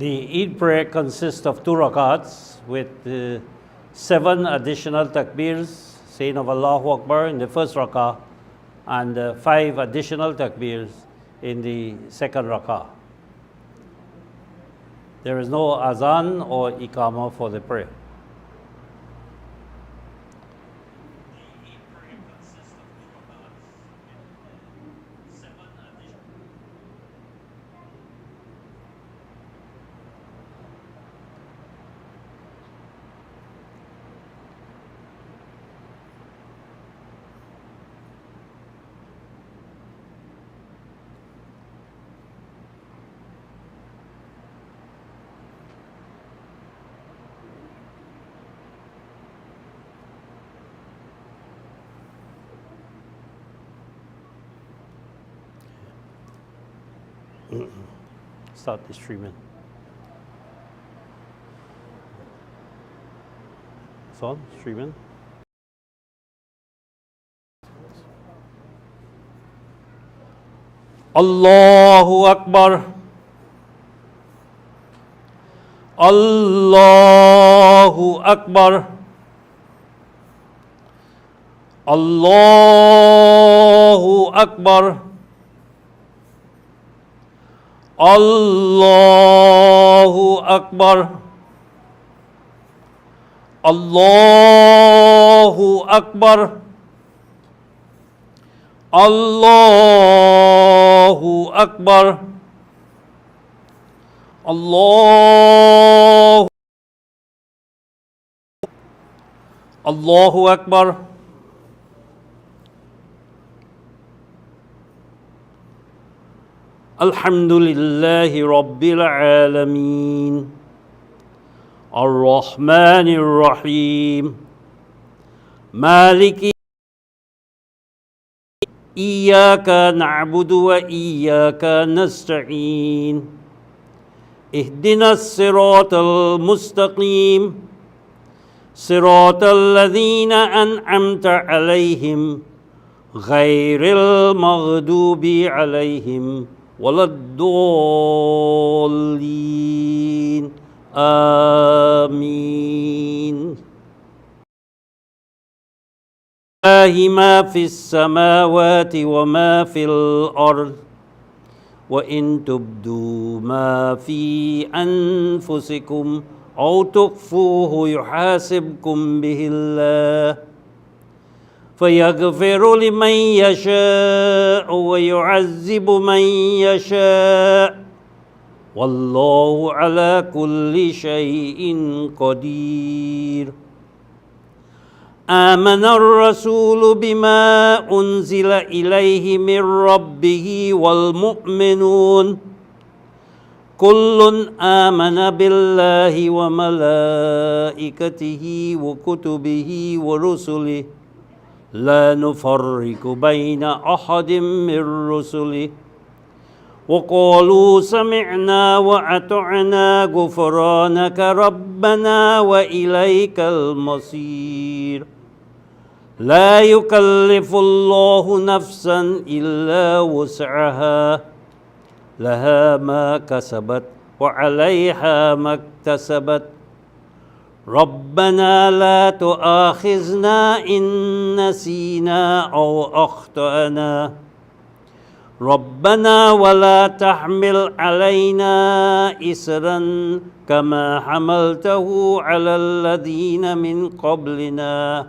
The Eid Prayer consists of 2 rakats with 7 additional takbirs, saying of Allahu Akbar in the first rakah, and 5 additional takbirs in the second rakah. There is no azan or iqamah for the prayer. Start the streaming. It's on, streaming. Allahu Akbar. Allahu Akbar. Allahu Akbar. Allahu Akbar. Allahu Akbar. Allahu Akbar. Allahu Akbar. Alhamdulillahi Rabbil Alameen. Ar-Rahmanir Rahim. Maliki. Iyyaka na'budu wa iyyaka nasta'in. Ihdinas siratal mustaqim. Siratal ladzina an'amta alaihim. Ghairil maghdubi alaihim. Waladdallin. Amin. Lillahi ma fis samawati wa ma fil ard. Wa in tubdu ma fi anfusikum aw tukhfuhu yuhasibkum bihillah. فيغفر لمن يشاء ويعذب من يشاء والله على كل شيء قدير. آمن الرسول بما أنزل إليه من ربه والمؤمنون كل آمن بالله وملائكته وكتبه ورسله لا نفرق بين أحد من رسله وقالوا سمعنا وأطعنا غفرانك ربنا وإليك المصير. لا يكلف الله نفسا إلا وسعها لها ما كسبت وعليها ما اكتسبت. ربنا لا تؤاخذنا إن نسينا أو أخطأنا ربنا ولا تحمل علينا إصرا كما حملته على الذين من قبلنا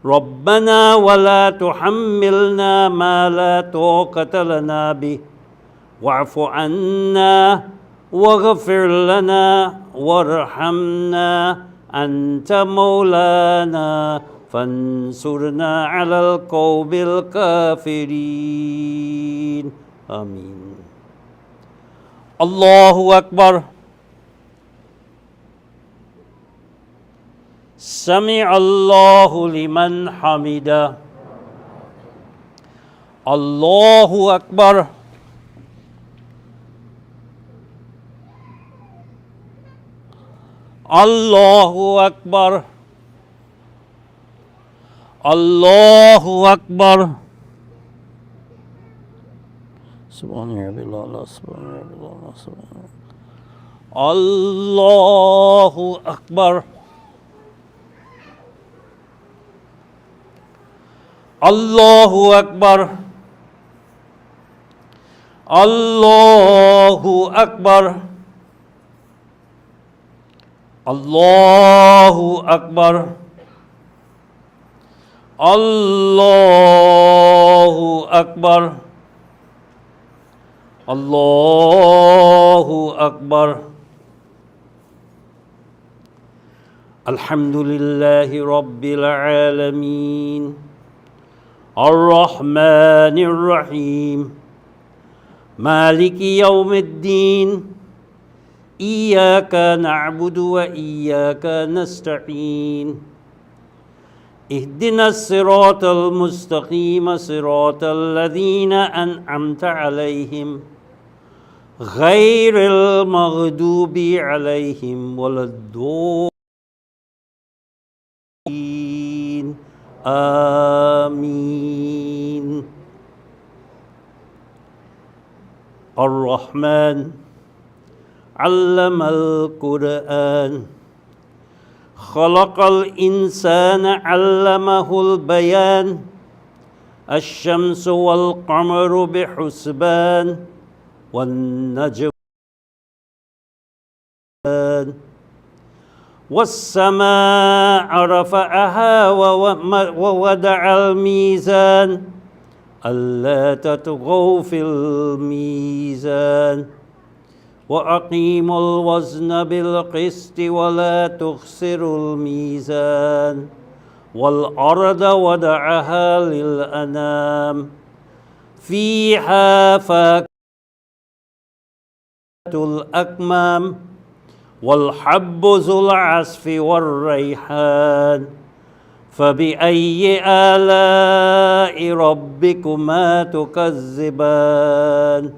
ربنا ولا تحملنا ما لا طاقة لنا به واعف عنا واغفر لنا وارحمنا أنت مولانا فانصرنا على القوم الكافرين. آمين. الله أكبر. سمع الله لمن حمده. الله أكبر. الله أكبر. الله أكبر. سبحان ربي الأعلى سبحان ربي الأعلى سبحان Allahu Akbar. Allahu Akbar. Allahu Akbar. Allahu Akbar. Allahu Akbar. Allahu Akbar. Alhamdulillahi Rabbil Alameen. Ar-Rahmanir Rahim. Maliki Yawmiddin. Iyyaka na'budu wa iyyaka nasta'in. اهدنا الصراط المستقيم صراط الذين أنعمت عليهم غير المغضوب عليهم ولا الضالين آمين. الرحمن علم القرآن خلق الإنسان علمه البيان الشمس والقمر بحسبان والنجم والسماء رفعها ووضع الميزان ألا تطغوا في الميزان وأقيموا الوزن بالقسط ولا تخسروا الميزان والأرض وضعها للأنام فيها فاكهة الأكمام والحب ذو العصف والريحان فبأي آلاء ربكما تكذبان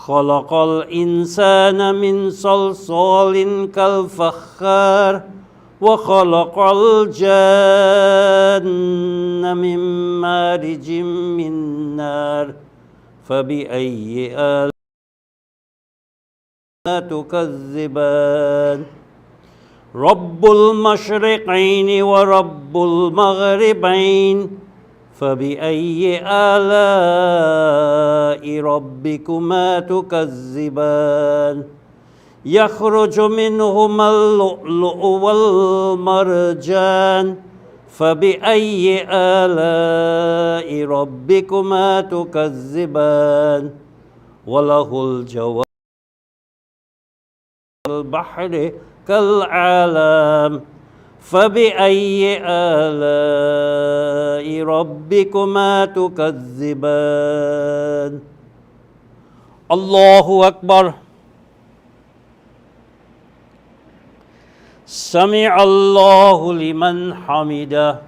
خلق الإنسان من صلصال كالفخار وخلق الجن من مارج من نار فبأي آلاء تكذبان رب المشرقين ورب المغربين فبأي آلاء ربكما تكذبان يخرج منهما اللؤلؤ والمرجان فبأي آلاء ربكما تكذبان وله الجوار البحر كالأعلام فبأي آلاء ربكما تكذبان الله أكبر. سمع الله لمن حمده.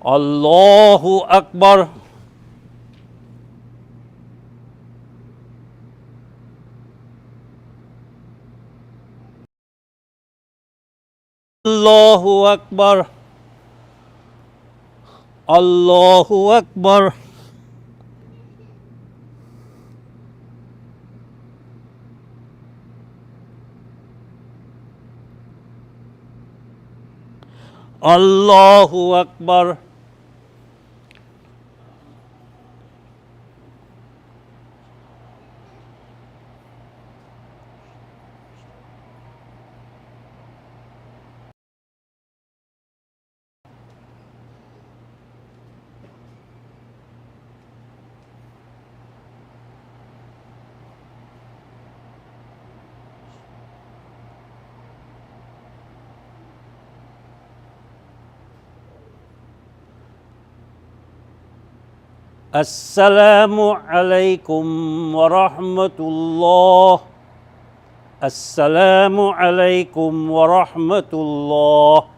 الله أكبر. الله أكبر. الله أكبر. الله أكبر. السلام عليكم ورحمة الله. السلام عليكم ورحمة الله.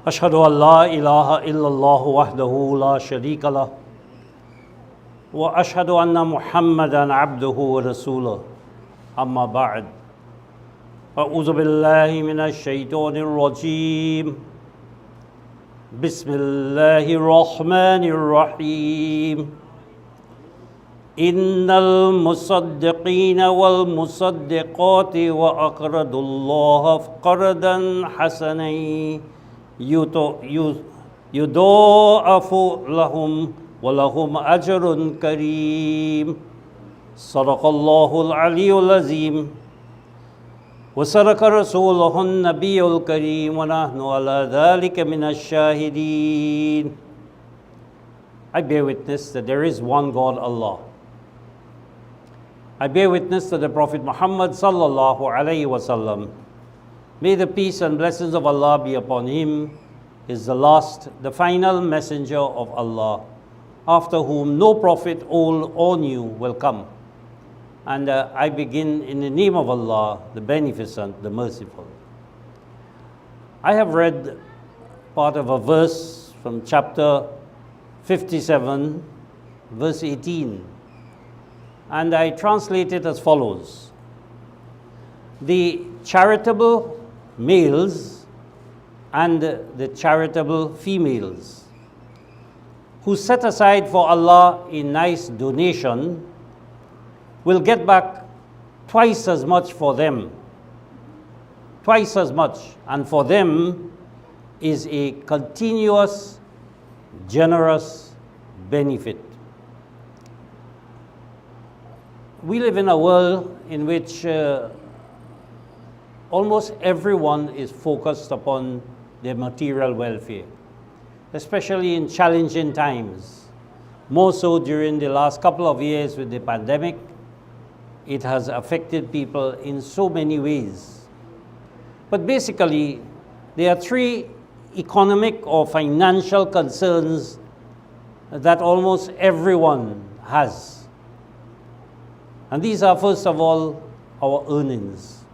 أشهد أن لا إله إلا الله وحده لا شريك له وأشهد أن محمدا عبده ورسوله أما بعد أعوذ بالله من الشيطان الرجيم بسم الله الرحمن الرحيم إن المصدقين والمصدقات وأقرضوا الله قرضا حسنا يضاعف لهم ولهم أجر كريم صدق الله العلي العظيم وصدق رسوله النبي الكريم ونحن على ذلك من الشاهدين. I bear witness that there is one God, Allah. I bear witness to the Prophet Muhammad sallallahu alayhi wasallam. May the peace and blessings of Allah be upon him. Is the last, the final messenger of Allah, after whom no prophet, old or new, will come. And I begin in the name of Allah, the Beneficent, the Merciful. I have read part of a verse from chapter 57, verse 18, and I translate it as follows. The charitable males and the charitable females who set aside for Allah a nice donation will get back twice as much for them. Twice as much. And for them is a continuous, generous benefit. We live in a world in which almost everyone is focused upon their material welfare, especially in challenging times. More so during the last couple of years with the pandemic. It has affected people in so many ways. But basically, there are three economic or financial concerns that almost everyone has. And these are, first of all, our earnings.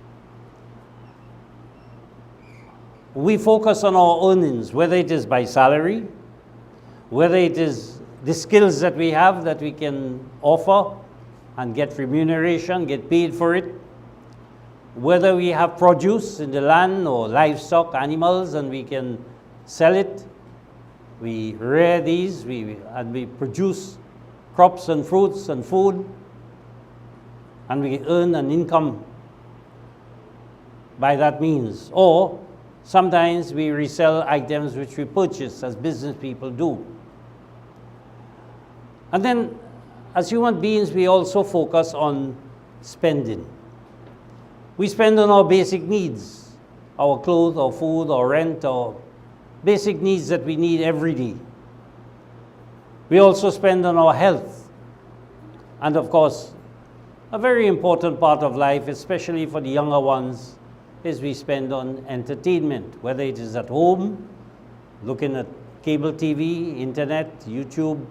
We focus on our earnings, whether it is by salary, whether it is the skills that we have that we can offer and get remuneration, get paid for it, whether we have produce in the land or livestock, animals, and we can sell it. We rear these, and we produce crops and fruits and food, and we earn an income by that means. Or sometimes we resell items which we purchase, as business people do. And then, as human beings, we also focus on spending. We spend on our basic needs, our clothes, our food, our rent, our basic needs that we need every day. We also spend on our health. And of course, a very important part of life, especially for the younger ones, is we spend on entertainment, whether it is at home, looking at cable TV, internet, YouTube,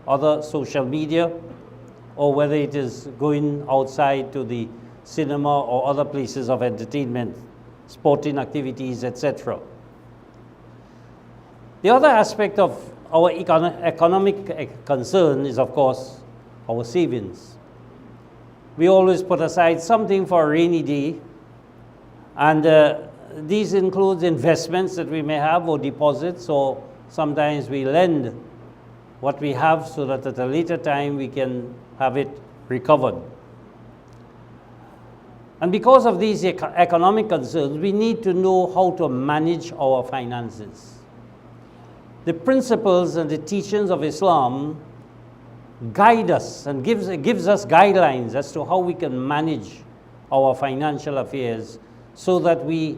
other social media, or whether it is going outside to the cinema or other places of entertainment, sporting activities, etc. The other aspect of our economic concern is, of course, our savings. We always put aside something for a rainy day, and these include investments that we may have or deposits, or sometimes we lend what we have so that at a later time we can have it recovered. And because of these economic concerns, we need to know how to manage our finances. The principles and the teachings of Islam guide us and gives us guidelines as to how we can manage our financial affairs so that we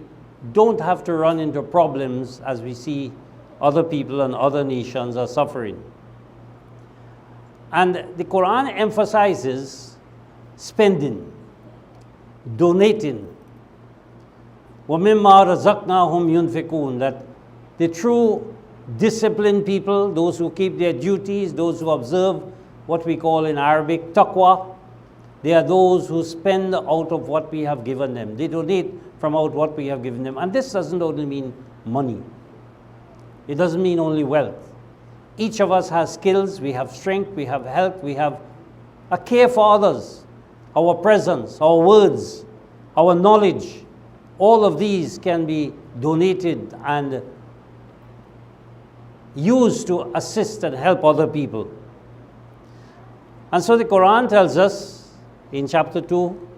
don't have to run into problems as we see other people and other nations are suffering. And the Quran emphasizes spending, donating. وَمِمَّا رَزَقْنَاهُمْ يُنْفِقُونَ, that the true disciplined people, those who keep their duties, those who observe what we call in Arabic taqwa, they are those who spend out of what we have given them. They donate from out what we have given them. And this doesn't only mean money. It doesn't mean only wealth. Each of us has skills, we have strength, we have health, we have a care for others, our presence, our words, our knowledge. All of these can be donated and used to assist and help other people. And so the Quran tells us in chapter 2,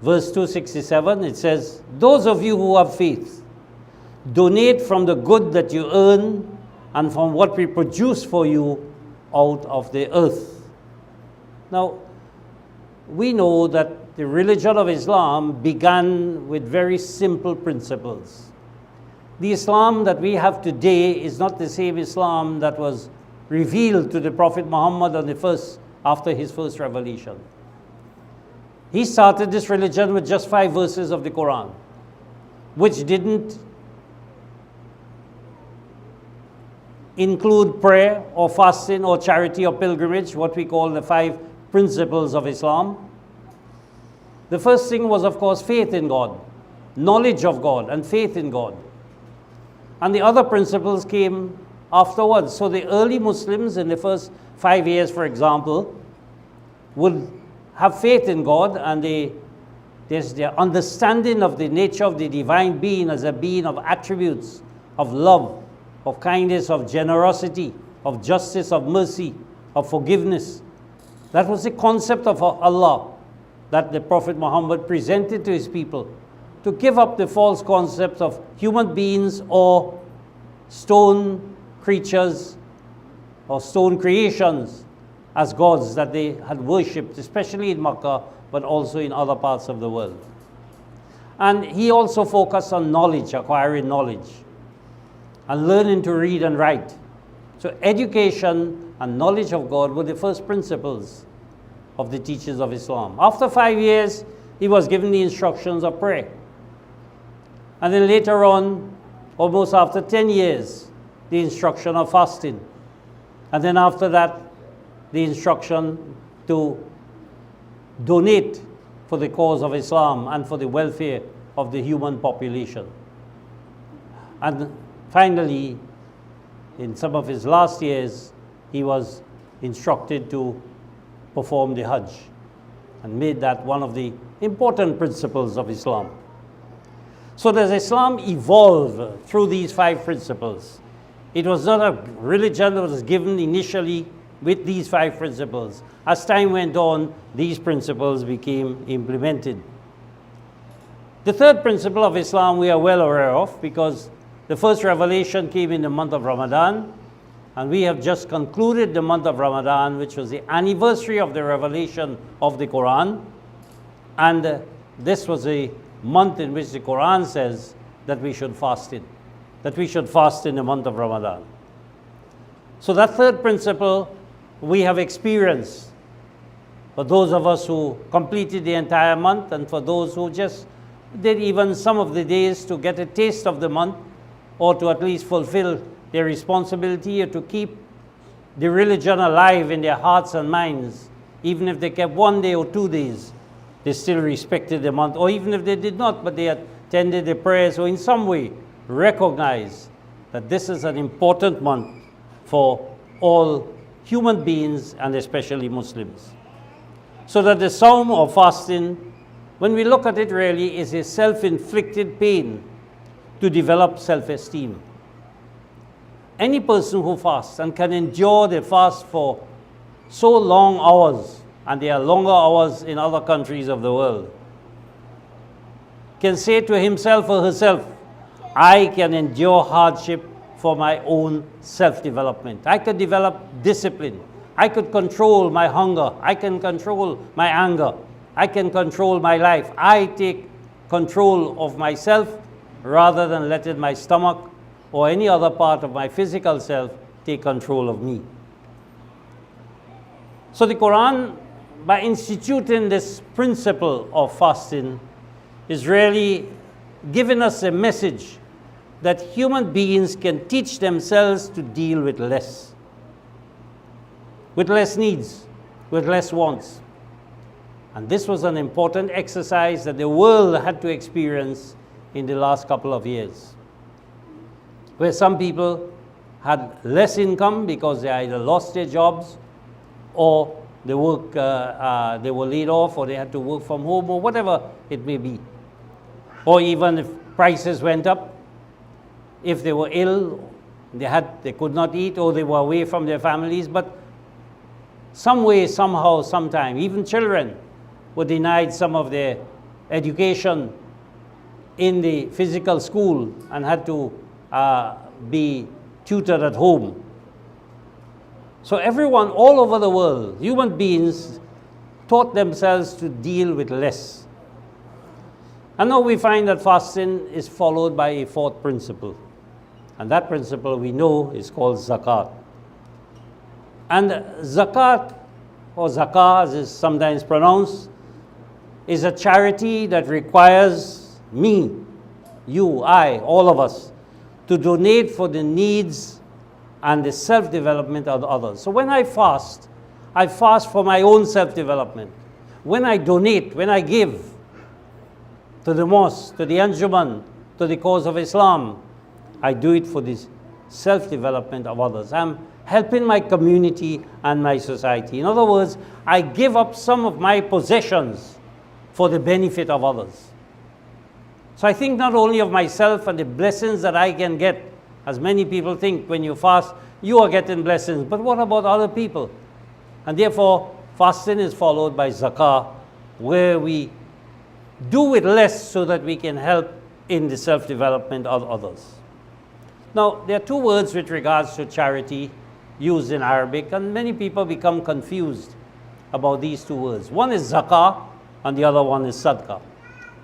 verse 267, it says, those of you who have faith, donate from the good that you earn and from what we produce for you out of the earth. Now, we know that the religion of Islam began with very simple principles. The Islam that we have today is not the same Islam that was revealed to the Prophet Muhammad after his first revelation. He started this religion with just 5 verses of the Quran, which didn't include prayer or fasting or charity or pilgrimage, what we call the 5 principles of Islam. The first thing was, of course, faith in God, knowledge of God and faith in God. And the other principles came afterwards. So the early Muslims in the first 5 years, for example, would have faith in God, and there's their understanding of the nature of the divine being as a being of attributes, of love, of kindness, of generosity, of justice, of mercy, of forgiveness. That was the concept of Allah that the Prophet Muhammad presented to his people, to give up the false concept of human beings or stone creatures or stone creations as gods that they had worshipped, especially in Makkah, but also in other parts of the world. And he also focused on knowledge, acquiring knowledge, and learning to read and write. So education and knowledge of God were the first principles of the teachers of Islam. After 5 years, he was given the instructions of prayer. And then later on, almost after 10 years, the instruction of fasting. And then after that, the instruction to donate for the cause of Islam and for the welfare of the human population. And finally, in some of his last years, he was instructed to perform the Hajj and made that one of the important principles of Islam. So does Islam evolve through these 5 principles? It was not a religion that was given initially with these 5 principles. As time went on, these principles became implemented. The third principle of Islam we are well aware of, because the first revelation came in the month of Ramadan, and we have just concluded the month of Ramadan, which was the anniversary of the revelation of the Quran. And this was a month in which the Quran says that we should fast in the month of Ramadan. So that third principle we have experienced for those of us who completed the entire month, and for those who just did even some of the days to get a taste of the month, or to at least fulfill their responsibility, or to keep the religion alive in their hearts and minds. Even if they kept 1 day or 2 days, they still respected the month. Or even if they did not, but they attended the prayers, or in some way recognize that this is an important month for all human beings, and especially Muslims. So that the Sawm or fasting, when we look at it, really is a self-inflicted pain to develop self-esteem. Any person who fasts and can endure the fast for so long hours, and there are longer hours in other countries of the world, can say to himself or herself, I can endure hardship for my own self-development. I could develop discipline. I could control my hunger. I can control my anger. I can control my life. I take control of myself rather than letting my stomach or any other part of my physical self take control of me. So the Quran, by instituting this principle of fasting, is really giving us a message that human beings can teach themselves to deal with less needs, with less wants. And this was an important exercise that the world had to experience in the last couple of years, where some people had less income because they either lost their jobs or they were laid off, or they had to work from home, or whatever it may be. Or even if prices went up, if they were ill, they could not eat, or they were away from their families. But some way, somehow, sometime, even children were denied some of their education in the physical school and had to be tutored at home. So everyone all over the world, human beings, taught themselves to deal with less. And now we find that fasting is followed by a fourth principle. And that principle we know is called Zakat. And Zakat, or Zakah as is sometimes pronounced, is a charity that requires me, you, I, all of us, to donate for the needs and the self-development of others. So when I fast for my own self-development. When I donate, when I give to the Mosque, to the Anjuman, to the cause of Islam, I do it for the self-development of others. I'm helping my community and my society. In other words, I give up some of my possessions for the benefit of others. So I think not only of myself and the blessings that I can get, as many people think when you fast, you are getting blessings, but what about other people? And therefore, fasting is followed by Zakah, where we do with less so that we can help in the self-development of others. Now, there are two words with regards to charity used in Arabic, and many people become confused about these two words. One is Zakah, and the other one is Sadaqah.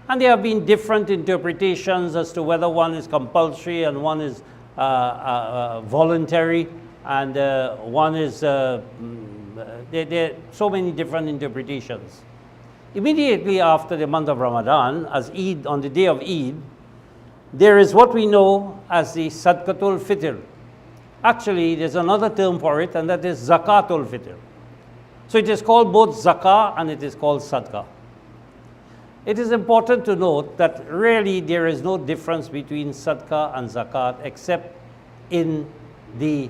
And there have been different interpretations as to whether one is compulsory and one is voluntary, and one is, there are so many different interpretations. Immediately after the month of Ramadan, as Eid, on the day of Eid, there is what we know as the Sadqatul Fitr. Actually, there's another term for it, and that is Zakatul Fitr. So it is called both Zakah and it is called Sadaqah. It is important to note that really there is no difference between Sadaqah and Zakat except in the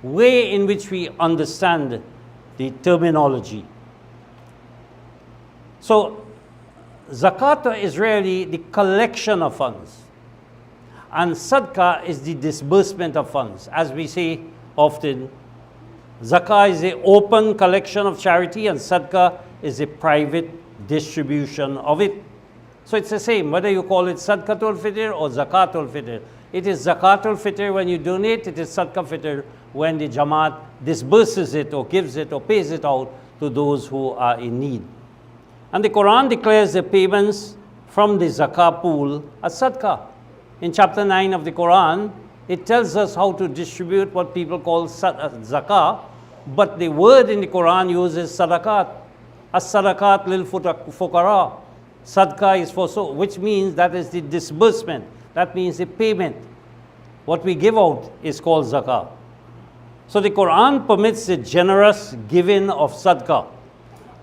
way in which we understand the terminology. So Zakat is really the collection of funds, and Sadaqah is the disbursement of funds. As we say often, Zakah is the open collection of charity and Sadaqah is a private distribution of it. So it's the same, whether you call it Sadqatul Fitr or Zakatul Fitr. It is Zakatul Fitr when you donate, it is Sadaqah Fitr when the Jamaat disburses it or gives it or pays it out to those who are in need. And the Quran declares the payments from the Zakah pool as Sadaqah. In chapter 9 of the Quran, it tells us how to distribute what people call Zakah, but the word in the Quran uses Sadaqat. As-sadaqat lil fuqara. Sadaqah is for so, which means that is the disbursement. That means the payment. What we give out is called zakah. So the Quran permits the generous giving of sadaqah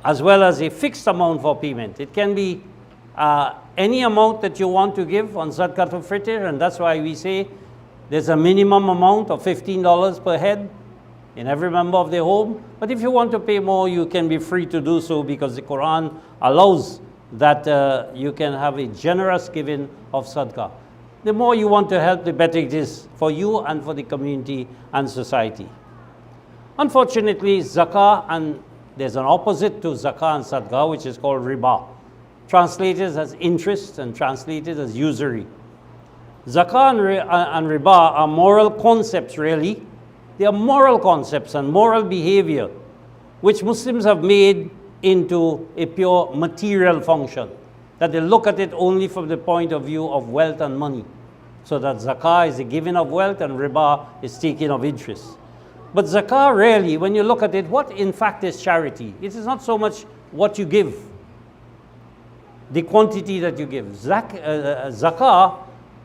as well as a fixed amount for payment. It can be any amount that you want to give on Zakatul Fitr, and that's why we say there's a minimum amount of $15 per head in every member of their home. But if you want to pay more, you can be free to do so because the Quran allows that you can have a generous giving of sadaqah. The more you want to help, the better it is for you and for the community and society. Unfortunately, zakah, and there's an opposite to zakah and sadaqah, which is called riba, translated as interest and translated as usury. Zakah and riba are moral concepts, really. They are moral concepts and moral behavior, which Muslims have made into a pure material function, that they look at it only from the point of view of wealth and money. So that zakah is the giving of wealth and riba is taking of interest. But zakah really, when you look at it, what in fact is charity? It is not so much what you give, the quantity that you give. Zakah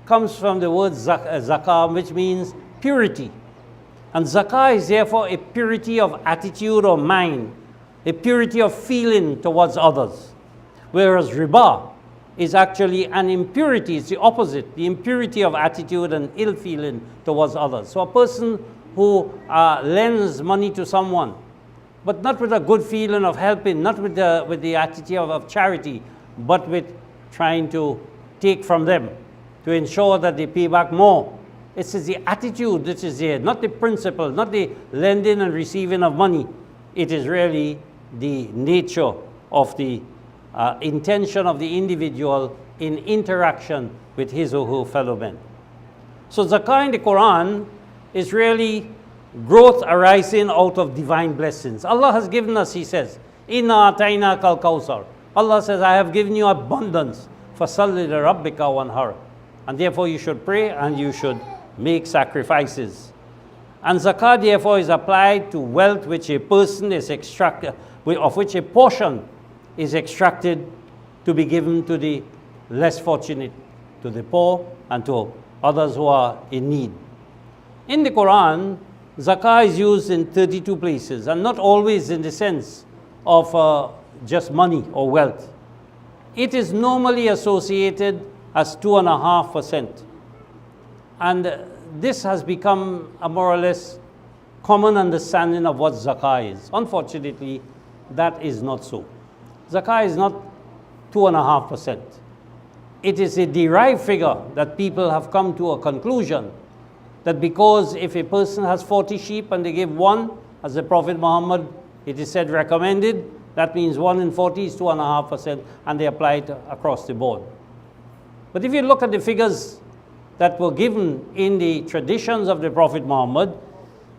comes from the word zakah, which means purity. And zakah is therefore a purity of attitude or mind, a purity of feeling towards others. Whereas riba is actually an impurity. It's the opposite, the impurity of attitude and ill feeling towards others. So a person who lends money to someone, but not with a good feeling of helping, not with the attitude of charity, but with trying to take from them to ensure that they pay back more. It's the attitude that is there, not the principle, not the lending and receiving of money. It is really the nature of the intention of the individual in interaction with his or her fellow men. So zakah in the Quran is really growth arising out of divine blessings. Allah has given us, He says, Inna atayna kal kawsar. Allah says, I have given you abundance. Fasalli li rabbika wanhar. And therefore you should pray and you should make sacrifices. And zakah therefore is applied to wealth which a person is extracted, of which a portion is extracted to be given to the less fortunate, to the poor and to others who are in need. In the Quran, zakah is used in 32 places, and not always in the sense of just money or wealth. It is normally associated as 2.5%. And this has become a more or less common understanding of what zakah is. Unfortunately, that is not so. Zakah is not 2.5%. It is a derived figure that people have come to a conclusion that because if a person has 40 sheep and they give one, as the Prophet Muhammad, it is said, recommended, that means 1 in 40 is 2.5%, and they apply it across the board. But if you look at the figures that were given in the traditions of the Prophet Muhammad,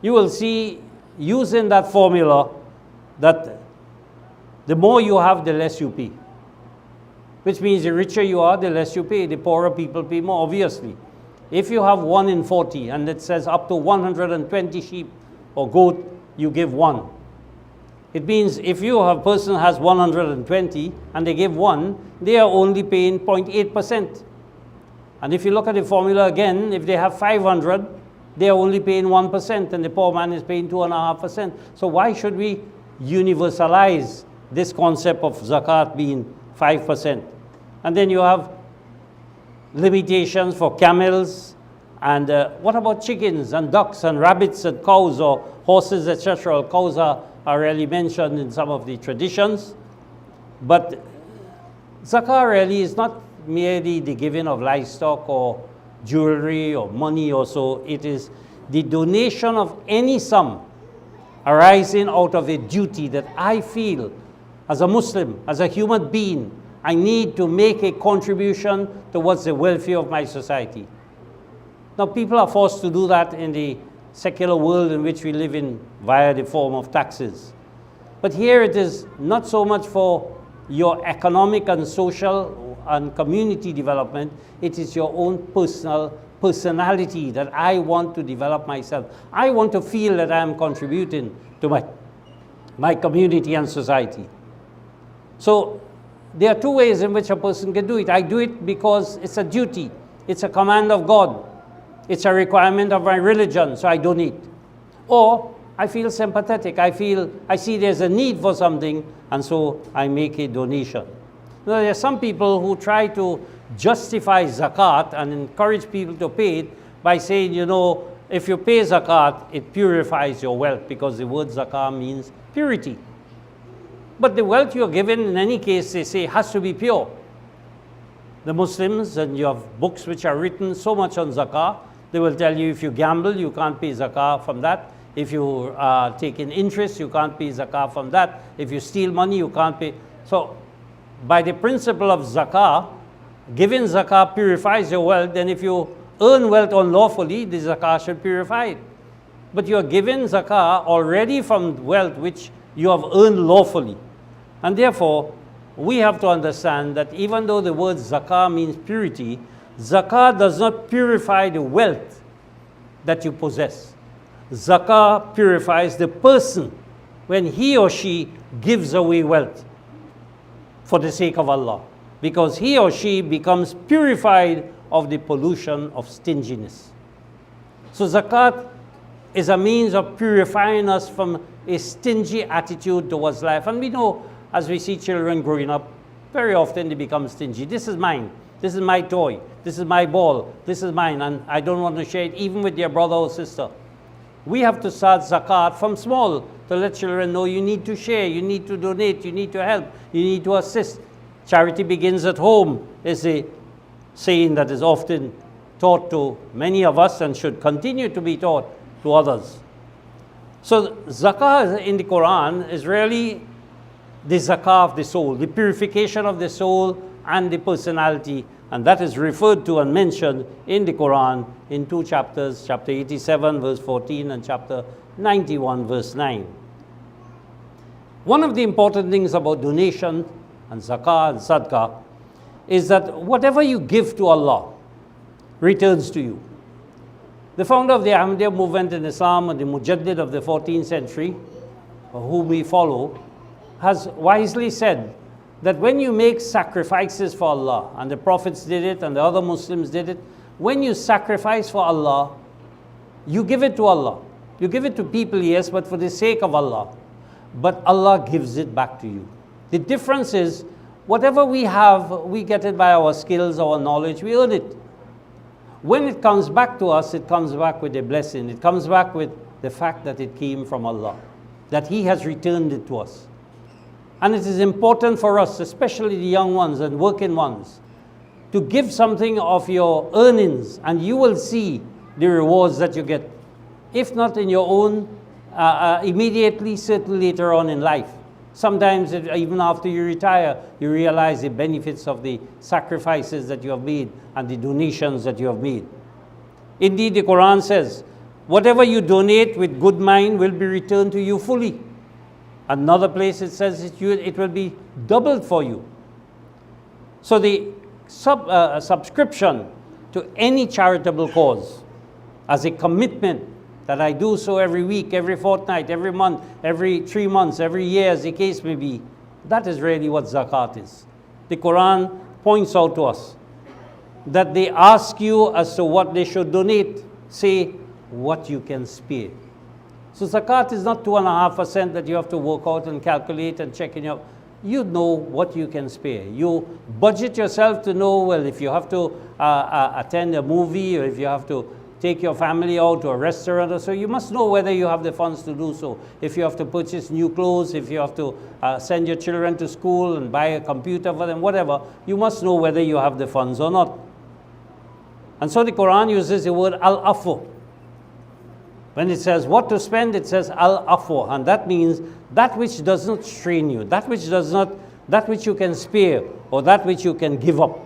you will see, using that formula, that the more you have, the less you pay. Which means the richer you are, the less you pay. The poorer people pay more, obviously. If you have 1 in 40, and it says up to 120 sheep or goat, you give 1. It means if a person has 120 and they give 1, they are only paying 0.8%. And if you look at the formula again, if they have 500, they are only paying 1%, and the poor man is paying 2.5%. So why should we universalize this concept of zakat being 5%? And then you have limitations for camels, and what about chickens and ducks and rabbits and cows or horses, etc.? Cows are rarely mentioned in some of the traditions. But zakah really is not merely the giving of livestock or jewelry or money or so. It is the donation of any sum arising out of a duty that I feel as a Muslim, as a human being, I need to make a contribution towards the welfare of my society. Now, people are forced to do that in the secular world in which we live in via the form of taxes. But here it is not so much for your economic and social and community development, it is your own personality that I want to develop myself. I want to feel that I am contributing to my community and society. So there are two ways in which a person can do it. I do it because it's a duty, it's a command of God, it's a requirement of my religion, so I donate. Or I feel sympathetic, I see there's a need for something, and so I make a donation. Now, there are some people who try to justify zakat and encourage people to pay it by saying, you know, if you pay zakat, it purifies your wealth, because the word zakah means purity. But the wealth you're given, in any case, they say, has to be pure. The Muslims, and you have books which are written so much on zakah, they will tell you if you gamble, you can't pay zakah from that. If you take in interest, you can't pay zakah from that. If you steal money, you can't pay. So, by the principle of zakah, giving zakah purifies your wealth, then if you earn wealth unlawfully, the zakah should purify it. But you are given zakah already from wealth which you have earned lawfully. And therefore, we have to understand that even though the word zakah means purity, zakah does not purify the wealth that you possess. Zakah purifies the person when he or she gives away wealth for the sake of Allah, because he or she becomes purified of the pollution of stinginess. So zakat is a means of purifying us from a stingy attitude towards life. And we know, as we see children growing up, very often they become stingy. This is mine. This is my toy. This is my ball. This is mine, and I don't want to share it even with your brother or sister. We have to start zakat from small to let children know you need to share, you need to donate, you need to help, you need to assist. Charity begins at home is a saying that is often taught to many of us and should continue to be taught to others. So zakah in the Quran is really the zakah of the soul, the purification of the soul and the personality, and that is referred to and mentioned in the Quran in two chapters, chapter 87 verse 14 and chapter 91 verse 9. One of the important things about donation and zakah and sadaqah is that whatever you give to Allah returns to you. The founder of the Ahmadiyya movement in Islam and the Mujaddid of the 14th century, whom we follow, has wisely said that when you make sacrifices for Allah, and the prophets did it and the other Muslims did it, when you sacrifice for Allah, you give it to Allah. You give it to people, yes, but for the sake of Allah. But Allah gives it back to you. The difference is, whatever we have, we get it by our skills, our knowledge, we earn it. When it comes back to us, it comes back with a blessing. It comes back with the fact that it came from Allah, that He has returned it to us. And it is important for us, especially the young ones and working ones, to give something of your earnings, and you will see the rewards that you get. If not in your own, immediately, certainly later on in life. Sometimes, even after you retire, you realize the benefits of the sacrifices that you have made and the donations that you have made. Indeed, the Quran says, whatever you donate with good mind will be returned to you fully. Another place it says it will be doubled for you. So the subscription to any charitable cause as a commitment that I do so every week, every fortnight, every month, every 3 months, every year, as the case may be, that is really what zakat is. The Quran points out to us that they ask you as to what they should donate, say what you can spare. So zakat is not 2.5% that you have to work out and calculate and check in your... You know what you can spare. You budget yourself to know, well, if you have to attend a movie, or if you have to take your family out to a restaurant or so, you must know whether you have the funds to do so. If you have to purchase new clothes, if you have to send your children to school and buy a computer for them, whatever, you must know whether you have the funds or not. And so the Quran uses the word al-afu. When it says what to spend, it says al-afu, and that means that which does not strain you, that which you can spare, or that which you can give up.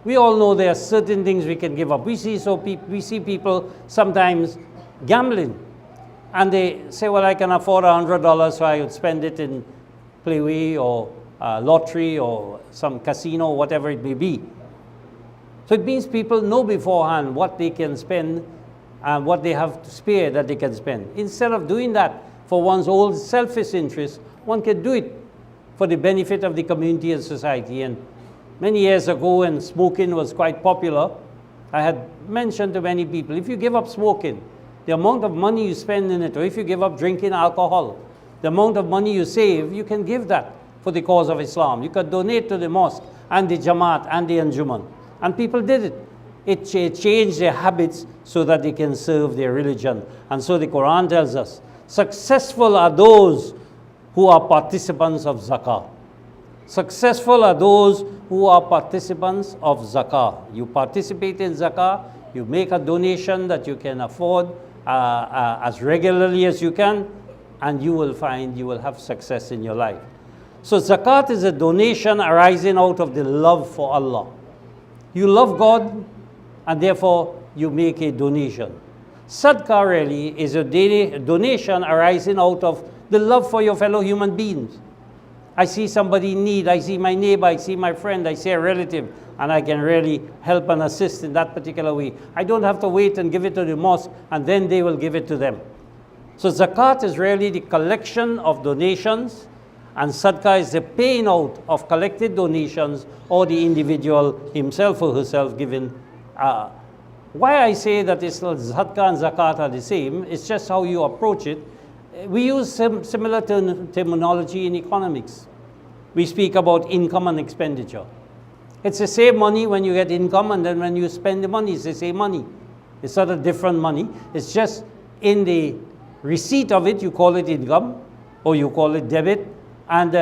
We all know there are certain things we can give up. We see people sometimes gambling, and they say, well, I can afford $100, so I would spend it in Playway or lottery or some casino, whatever it may be. So it means people know beforehand what they can spend and what they have to spare that they can spend. Instead of doing that for one's own selfish interest, one can do it for the benefit of the community and society. And many years ago, when smoking was quite popular, I had mentioned to many people, if you give up smoking, the amount of money you spend in it, or if you give up drinking alcohol, the amount of money you save, you can give that for the cause of Islam. You could donate to the mosque and the Jamaat and the Anjuman. And people did it. It changed their habits so that they can serve their religion. And so the Quran tells us, successful are those who are participants of zakah. Successful are those who are participants of zakah. You participate in zakah, you make a donation that you can afford as regularly as you can, and you will find you will have success in your life. So zakat is a donation arising out of the love for Allah. You love God, and therefore you make a donation. Sadaqah really is a donation arising out of the love for your fellow human beings. I see somebody in need, I see my neighbor, I see my friend, I see a relative, and I can really help and assist in that particular way. I don't have to wait and give it to the mosque, and then they will give it to them. So zakat is really the collection of donations, and sadaqah is the paying out of collected donations, or the individual himself or herself giving. Why I say that sadaqah and zakat are the same, it's just how you approach it. We use similar terminology in economics. we speak about income and expenditure. It's the same money when you get income, and then when you spend the money, it's the same money. It's not a different money. It's just in the receipt of it, you call it income, or you call it debit, and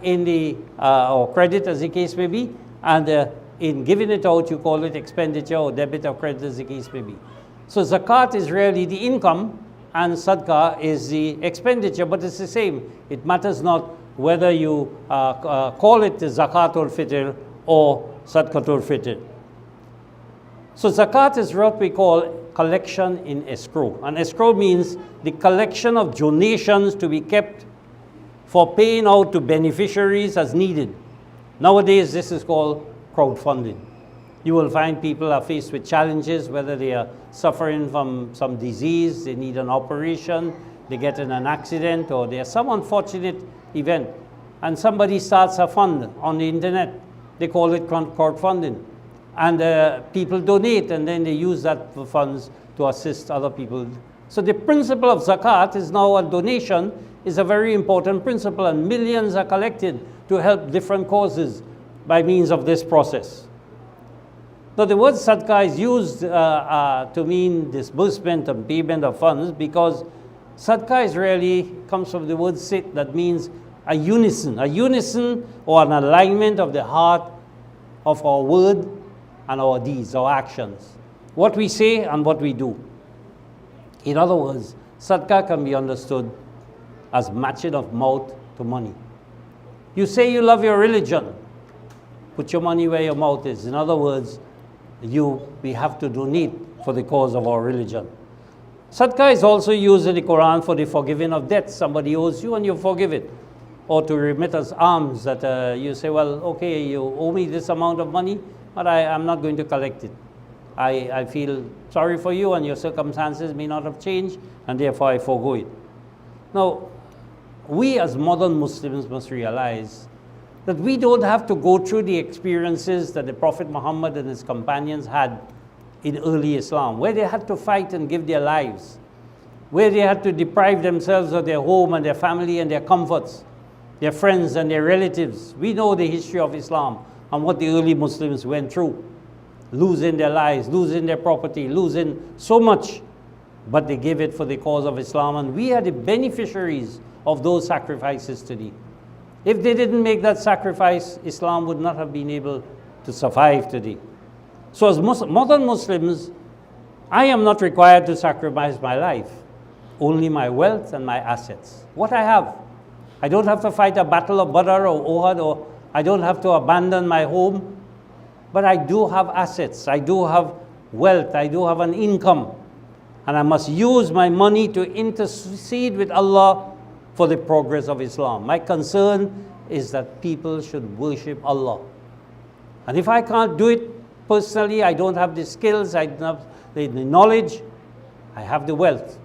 in the or credit, as the case may be, and in giving it out, you call it expenditure or debit or credit, as the case may be. So zakat is really the income, and sadaqah is the expenditure, but it's the same. It matters not whether you call it the zakatul fitr or sadaqatul fitr. So zakat is what we call collection in escrow. And escrow means the collection of donations to be kept for paying out to beneficiaries as needed. Nowadays, this is called crowdfunding. You will find people are faced with challenges, whether they are suffering from some disease, they need an operation, they get in an accident, or there's some unfortunate event, and somebody starts a fund on the internet. They call it crowdfunding. And people donate, and then they use that funds to assist other people. So the principle of zakat is now a donation, is a very important principle, and millions are collected to help different causes by means of this process. Now the word sadaqah is used to mean disbursement and payment of funds, because sadaqah is really comes from the word sit, that means a unison or an alignment of the heart of our word and our deeds, our actions, what we say and what we do. In other words, sadaqah can be understood as matching of mouth to money. You say you love your religion, put your money where your mouth is. In other words, we have to donate for the cause of our religion. Sadaqah is also used in the Quran for the forgiving of debts. Somebody owes you and you forgive it. Or to remit as alms, that you say, well, okay, you owe me this amount of money, but I'm not going to collect it. I feel sorry for you, and your circumstances may not have changed, and therefore I forgo it. Now, we as modern Muslims must realize that we don't have to go through the experiences that the Prophet Muhammad and his companions had in early Islam, where they had to fight and give their lives, where they had to deprive themselves of their home and their family and their comforts, their friends and their relatives. We know the history of Islam and what the early Muslims went through, losing their lives, losing their property, losing so much, but they gave it for the cause of Islam, and we are the beneficiaries of those sacrifices today. If they didn't make that sacrifice, Islam would not have been able to survive today. So as modern Muslims, I am not required to sacrifice my life, only my wealth and my assets. What I have. I don't have to fight a battle of Badr or Uhud, or I don't have to abandon my home, but I do have assets, I do have wealth, I do have an income, and I must use my money to intercede with Allah for the progress of Islam. My concern is that people should worship Allah. And if I can't do it personally, I don't have the skills, I don't have the knowledge, I have the wealth.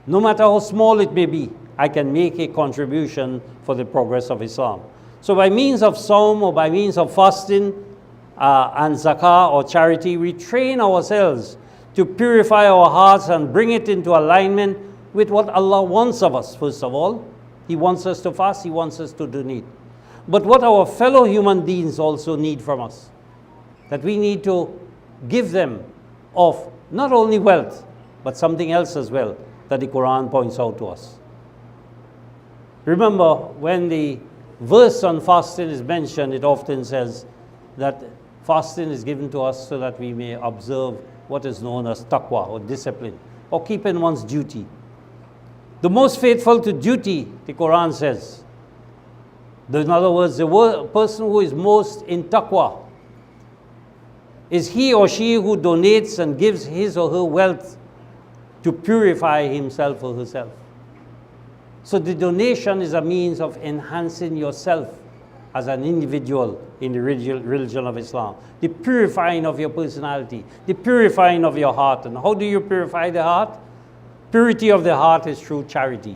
No matter how small it may be, I can make a contribution for the progress of Islam. So by means of Sawm or by means of fasting and Zakah or charity, we train ourselves to purify our hearts and bring it into alignment with what Allah wants of us. First of all, He wants us to fast, He wants us to donate. But what our fellow human beings also need from us, that we need to give them of not only wealth, but something else as well that the Quran points out to us. Remember, when the verse on fasting is mentioned, it often says that fasting is given to us so that we may observe what is known as taqwa or discipline, or keep in one's duty. The most faithful to duty, the Quran says. In other words, the person who is most in taqwa is he or she who donates and gives his or her wealth to purify himself or herself. So the donation is a means of enhancing yourself as an individual in the religion of Islam. The purifying of your personality, the purifying of your heart. And how do you purify the heart? Purity of the heart is through charity.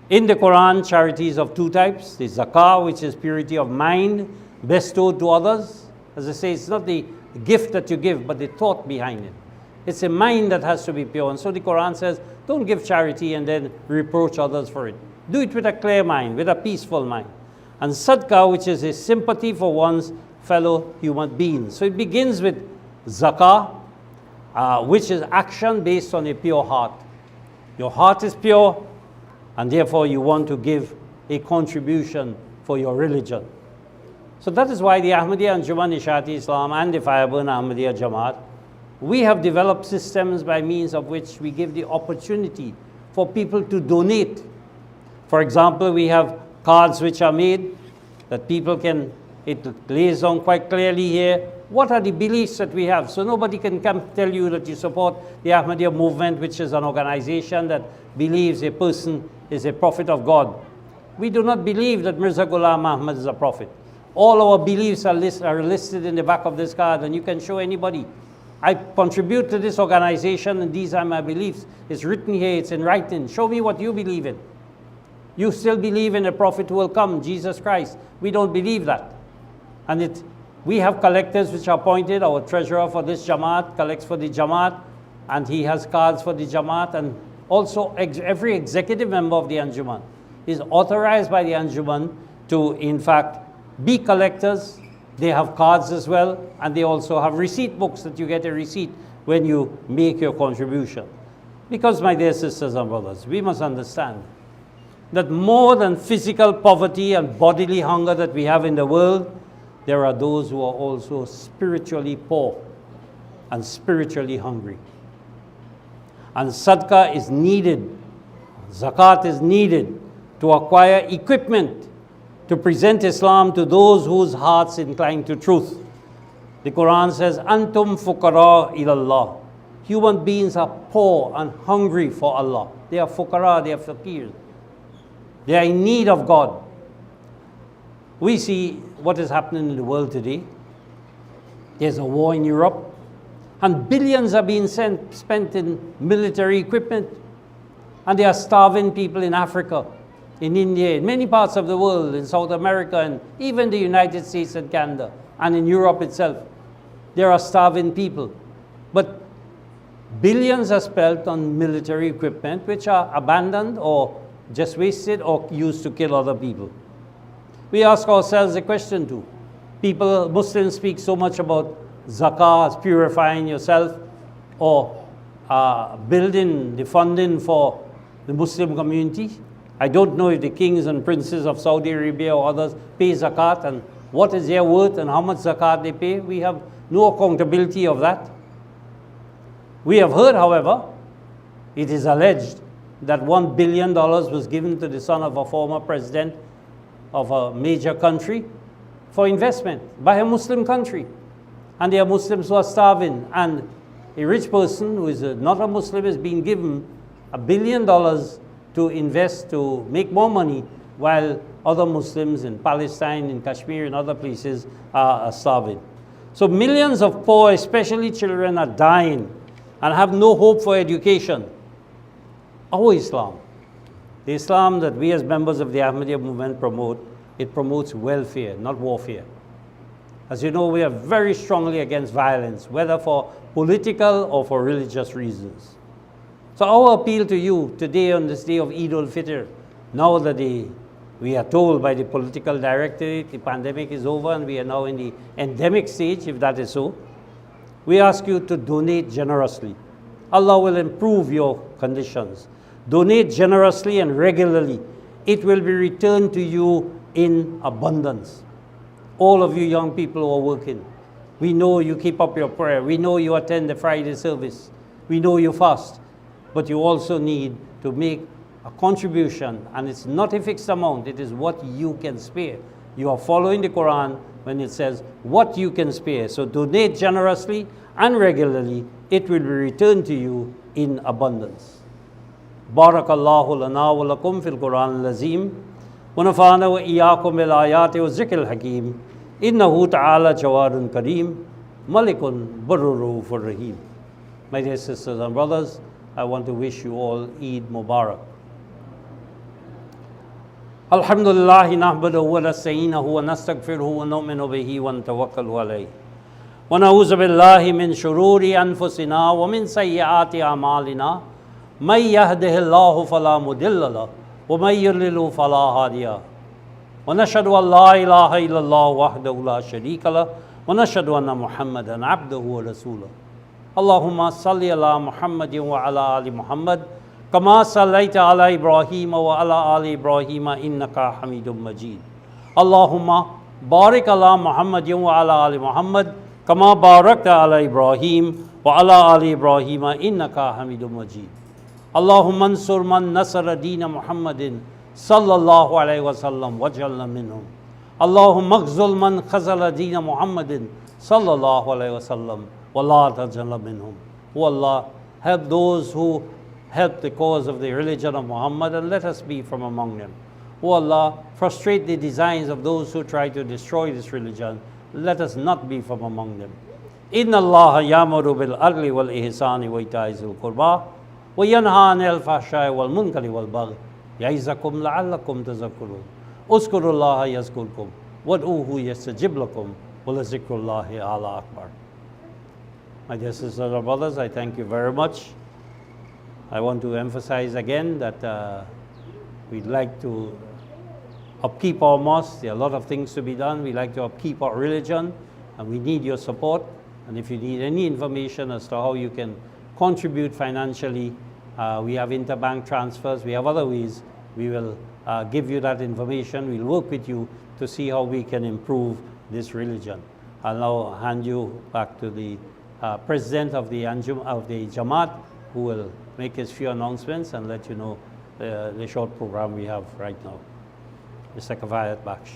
In the Quran, charity is of two types. The Zakah, which is purity of mind, bestowed to others. As I say, it's not the gift that you give, but the thought behind it. It's a mind that has to be pure. And so the Quran says, don't give charity and then reproach others for it. Do it with a clear mind, with a peaceful mind. and Sadaqah, which is a sympathy for one's fellow human beings. So it begins with Zakah, which is action based on a pure heart. Your heart is pure, and therefore you want to give a contribution for your religion. So that is why the Ahmadiyya Anjuman Ishati Islam and the Fireburn Ahmadiyya Jamaat, we have developed systems by means of which we give the opportunity for people to donate. For example, we have cards which are made that people can, it lays down quite clearly here, what are the beliefs that we have? So nobody can come tell you that you support the Ahmadiyya movement, which is an organization that believes a person is a prophet of God. We do not believe that Mirza Ghulam Ahmad is a prophet. All our beliefs are listed in the back of this card, and you can show anybody. I contribute to this organization, and these are my beliefs. It's written here, it's in writing. Show me what you believe in. You still believe in a prophet who will come, Jesus Christ. We don't believe that. And we have collectors which are appointed. Our treasurer for this Jamaat collects for the Jamaat, and he has cards for the Jamaat, and also every executive member of the Anjuman is authorized by the Anjuman to, in fact, be collectors. They have cards as well, and they also have receipt books that you get a receipt when you make your contribution. Because, my dear sisters and brothers, we must understand that more than physical poverty and bodily hunger that we have in the world, there are those who are also spiritually poor and spiritually hungry. And Sadaqah is needed, Zakat is needed to acquire equipment to present Islam to those whose hearts incline to truth. The Quran says, Antum fuqara ilallah. Human beings are poor and hungry for Allah. They are fuqara, they are fakir. They are in need of God. We see what is happening in the world today. There's a war in Europe, and billions are being spent in military equipment. And they are starving people in Africa, in India, in many parts of the world, in South America, and even the United States and Canada, and in Europe itself. There are starving people. But billions are spent on military equipment which are abandoned or just wasted or used to kill other people. We ask ourselves a question too. People, Muslims speak so much about Zakah, purifying yourself, or building the funding for the Muslim community. I don't know if the kings and princes of Saudi Arabia or others pay Zakat and what is their worth and how much Zakat they pay. We have no accountability of that. We have heard, however, it is alleged that $1 billion was given to the son of a former president of a major country for investment by a Muslim country. And there are Muslims who are starving, and a rich person who is not a Muslim is being given $1 billion to invest, to make more money, while other Muslims in Palestine, in Kashmir, and other places are starving. So millions of poor, especially children, are dying and have no hope for education. Our Islam, the Islam that we as members of the Ahmadiyya movement promote, it promotes welfare, not warfare. As you know, we are very strongly against violence, whether for political or for religious reasons. So our appeal to you today on this day of Eid al-Fitr, now that we are told by the political directorate the pandemic is over and we are now in the endemic stage, if that is so, we ask you to donate generously. Allah will improve your conditions. Donate generously and regularly. It will be returned to you in abundance. All of you young people who are working, we know you keep up your prayer. We know you attend the Friday service. We know you fast. But you also need to make a contribution, and it's not a fixed amount. It is what you can spare. You are following the Quran when it says what you can spare. So donate generously and regularly. It will be returned to you in abundance. Barakallahu lana wa lakum fil Quran al-Azim. ونفعنا وإياكم بالآيات والذكر الحكيم إنه تعالى جواد كريم ملك بر رؤوف رحيم. My dear sisters and brothers, I want to wish you all Eid Mubarak. Alhamdulillah nahmaduhu wa nasta'inuhu wa nastaghfiruhu wa nu'minu bihi wa natawakkalu alayhi. Wa na'udzu billahi min shururi anfusina wa min sayyiati a'malina. May yahdihillahu fala mudilla lahu وَمَن يُضْلِلْهُ فَلَا هَادِيَ لَهُ. ونشهد أن لا إله إلا الله وحده لا شريك له ونشهد أن محمدا عبده ورسوله اللهم صل على محمد وعلى آل محمد كما صليت على إبراهيم وعلى آل إبراهيم إنك حميد مجيد اللهم بارك على محمد وعلى آل محمد كما باركت على إبراهيم وعلى آل إبراهيم إنك حميد مجيد اللهم انصر من نصر دين محمد صلى الله عليه وسلم واجعلنا منهم اللهم اخذل من خذل دين محمد صلى الله عليه وسلم ولا تجعلنا منهم O Allah, help those who help the cause of the religion of Muhammad and let us be from among them. O Allah, frustrate the designs of those who try to destroy this religion. Let us not be from among them. Inna Allah ya'muru bil adli wal ihsani wa ita'i zil qurba wa yanha 'anil fahsha'i wal munkari wal baghi ya'izakum la'allakum tadhakkarun. Uzkurullaha yazkurkum wad'uhu yastajib lakum wa la zikrullahi ala akbar. My dear sisters and brothers, I thank you very much. I want to emphasize again that we'd like to upkeep our mosque. There are a lot of things to be done. We like to upkeep our religion, and we need your support. And if you need any information as to how you can contribute financially, we have interbank transfers. We have other ways. We will give you that information. We'll work with you to see how we can improve this religion. I'll now hand you back to the president of the Jamaat, who will make his few announcements and let you know the short program we have right now. Mr. Kafayat Baksh.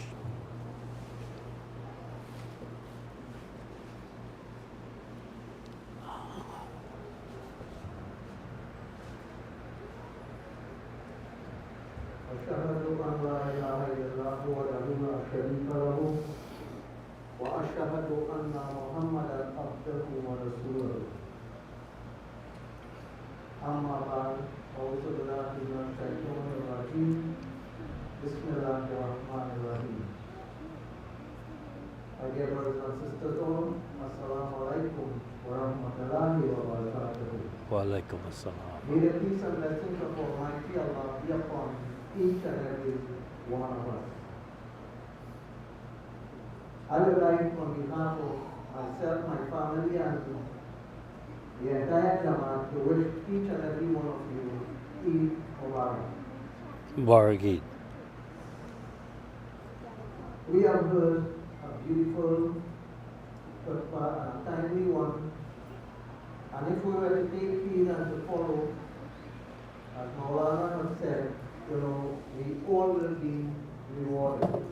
وأشهد أن محمدا عبده ورسوله أما بعد أعوذ بالله من الشيطان الرجيم بسم الله الرحمن الرحيم. My dear brothers and sisters all, Assalamu alaikum wa rahmatullahi wa barakatuh. Wa alaikum assalam. May the peace and blessings of Almighty Allah be upon each and every one of us. I would like, on behalf of myself, my family, and the entire Jamaat, to wish each and every one of you Eid Mubarak. Mubarak Eid. We have heard a beautiful, and timely one, and if we were to take heed and to follow, as Maulaana has said, we all will be rewarded.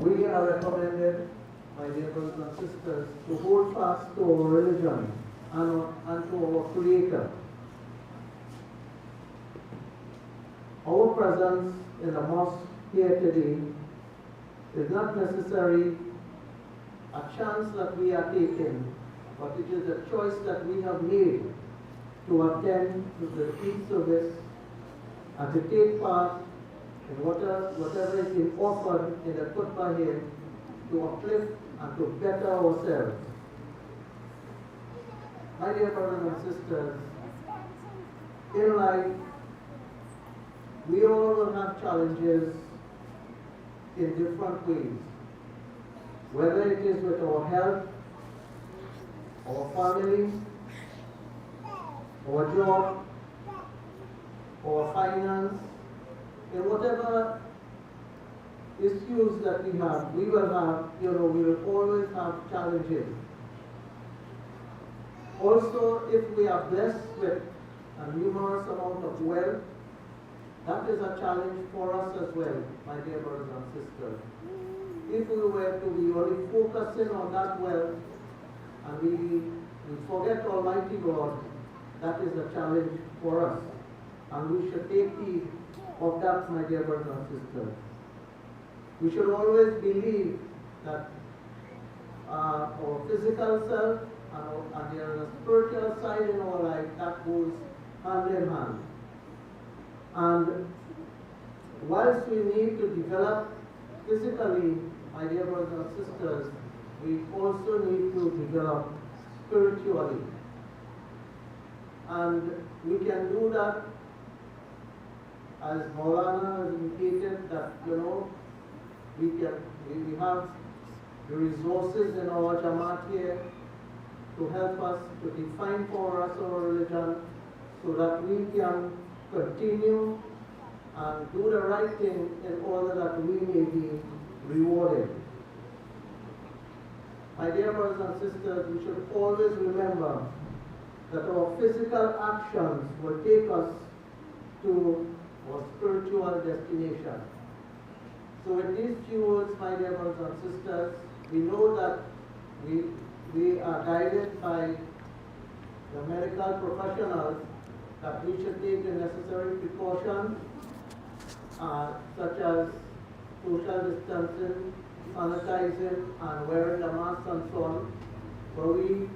We are recommended, my dear brothers and sisters, to hold fast to our religion and to our Creator. Our presence in the mosque here today is not necessarily a chance that we are taking, but it is a choice that we have made to attend to the Eid service and to take part in whatever is being offered in the khutbah here to uplift and to better ourselves. My dear brothers and sisters, in life, we all will have challenges in different ways, whether it is with our health, our family, our job, our finance, in whatever issues that we have, we will always have challenges. Also, if we are blessed with a numerous amount of wealth, that is a challenge for us as well, my dear brothers and sisters. If we were to be only focusing on that wealth and we forget Almighty God, that is a challenge for us. And we should take heed of that, my dear brothers and sisters. We should always believe that our physical self and there is a spiritual side in our life that goes hand in hand. And whilst we need to develop physically, my dear brothers and sisters, we also need to develop spiritually. And we can do that as Maulaana has indicated, that we have the resources in our Jamaat here to help us to define for us our religion, so that we can continue and do the right thing in order that we may be rewarded. My dear brothers and sisters, we should always remember that our physical actions will take us to our spiritual destination. So with these few words, my dear brothers and sisters, we know that we are guided by the medical professionals that we should take the necessary precautions, such as social distancing, sanitizing, and wearing the mask and so on, but we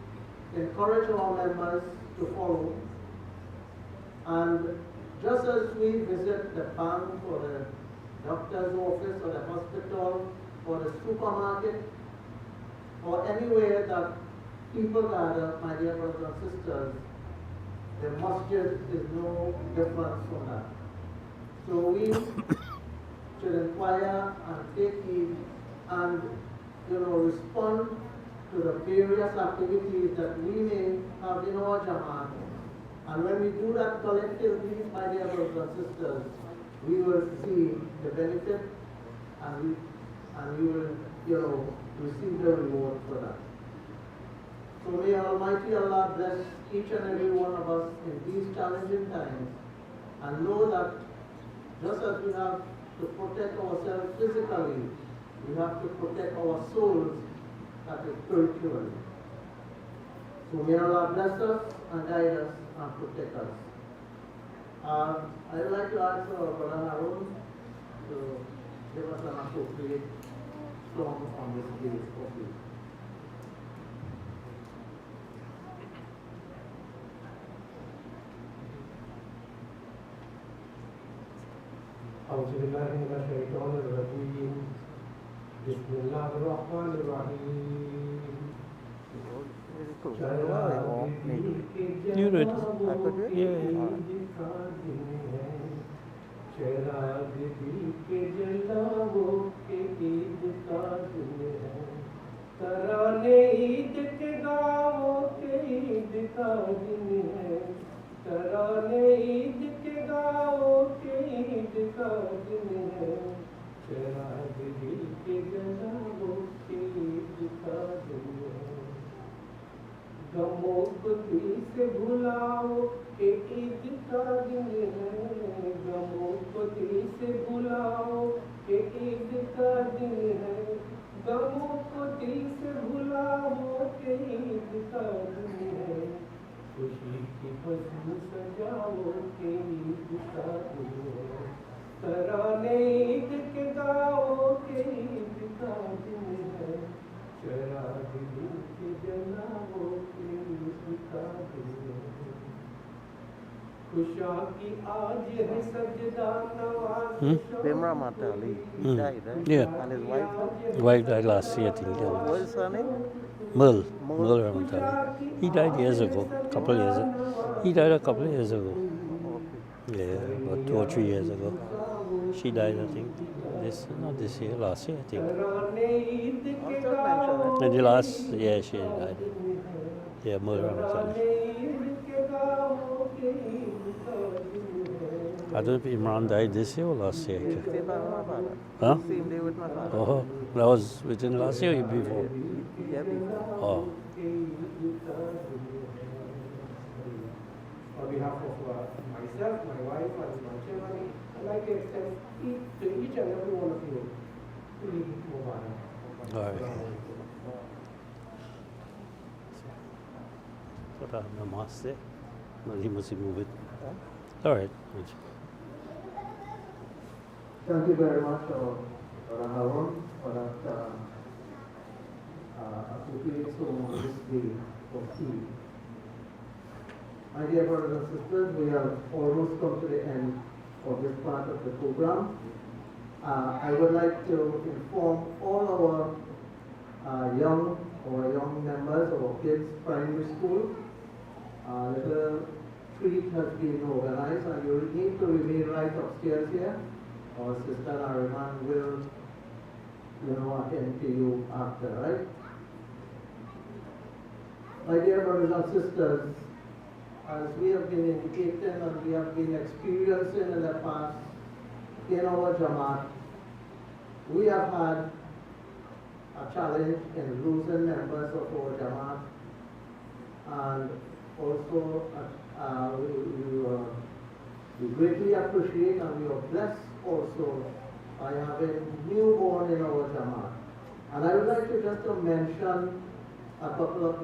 encourage our members to follow. And just as we visit the bank or the doctor's office or the hospital or the supermarket or anywhere that people gather, my dear brothers and sisters, the masjid is no different from that. So we should inquire and take heed and respond to the various activities that we may have in our Jamaat. And when we do that collectively, my dear brothers and sisters, we will see the benefit and we will receive the reward for that. So may Almighty Allah bless each and every one of us in these challenging times, and know that just as we have to protect ourselves physically, we have to protect our souls, that is spiritually. So may Allah bless us and guide us and protect us. I would like to ask our brother Harun to give us an appropriate song on this day of you. أعوذ بالله من الشيطان الرجيم بسم الله الرحمن الرحيم You read it? Yeah. चिराग दिल के जलाओ के ईद का दिन है तराने ईद के गाओ के ईद का दिन है तराने ईद के गाओ के ईद का दिन है चिराग दिल के जलाओ के ईद का दिन है गमों को दिल से भुलाओ के ईद का दिन है गमों को दिल से भुलाओ के ईद का दिन है गमों को दिल से भुलाओ के ईद का दिन है खुशी की खुशबू सजाओ के ईद का दिन है तराने ईद के गाओ के ईद का दिन है चिराग दिल के जलाओ के ईद का दिन है खुशा की आज है सजदा Nawaz Bimra Matali, he died, right? Yeah. And his wife? Wife died last year, I think. What is his surname? Merl Ramatali. He died years ago, couple of years ago. He died a couple of years ago. Yeah, about 2 or 3 years ago. She died, I think, not this year, last year, I think. And the last year she died. Yeah, Merl Ramatali. I don't know if Imran died this year or last year. Same time with my father. Huh? Same day with my father. Oh, that was within last year or before? Yeah, before. Oh. On behalf of myself, my wife, and my children, I'd like to extend to each and every one of you Eid Mubarak. All right. Put on the mask there. No, he must move it. All right. Thank you very much, Brother Harun, for that appropriate song on this day of Eid. My dear brothers and sisters, we have almost come to the end of this part of the program. I would like to inform all our young members of our kids' primary school, little treat has been organized, and you need to remain right upstairs here. Our sister Nariman will, attend to you after, right? My dear brothers and sisters, as we have been indicating and we have been experiencing in the past in our Jamaat, we have had a challenge in losing members of our Jamaat, and also we greatly appreciate and we are blessed also by having newborn in our Jamaat. And I would like to just to mention a couple of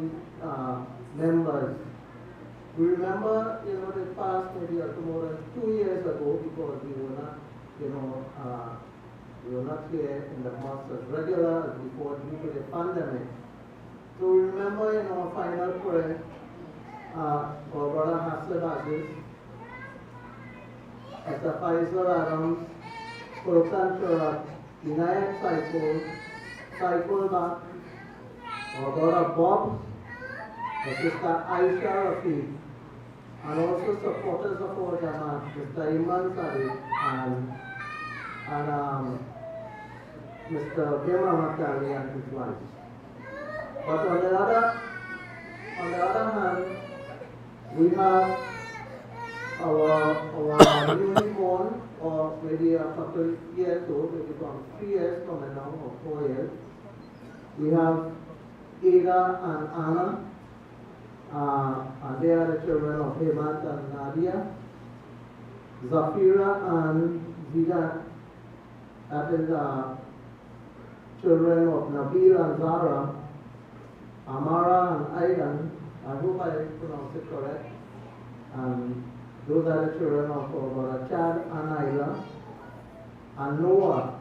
members. We remember, the past maybe more than 2 years ago, because we were not, we were not here in the mosque as regular as before due to the pandemic. So we remember in our final prayer, our brother Hassan Aziz, Esther Faisal Adams, Sultan Churak, Vinayak Cycle back, our brother Bob, our sister Aisha Rafi, and also supporters of our Jamaat, Mr. Iman Sadiq and Mr. Bima Matali and his wife. But on the other hand, we have our newly born, or maybe a couple years old, maybe from 3 years coming now, or 4 years. We have Ada and Anna, and they are the children of Hemant and Nadia. Zafira and Zida, that is children of Nabil and Zara. Amara and Aidan, I hope I pronounced it correct. And those are the children of our Chad and Isla. And Noah,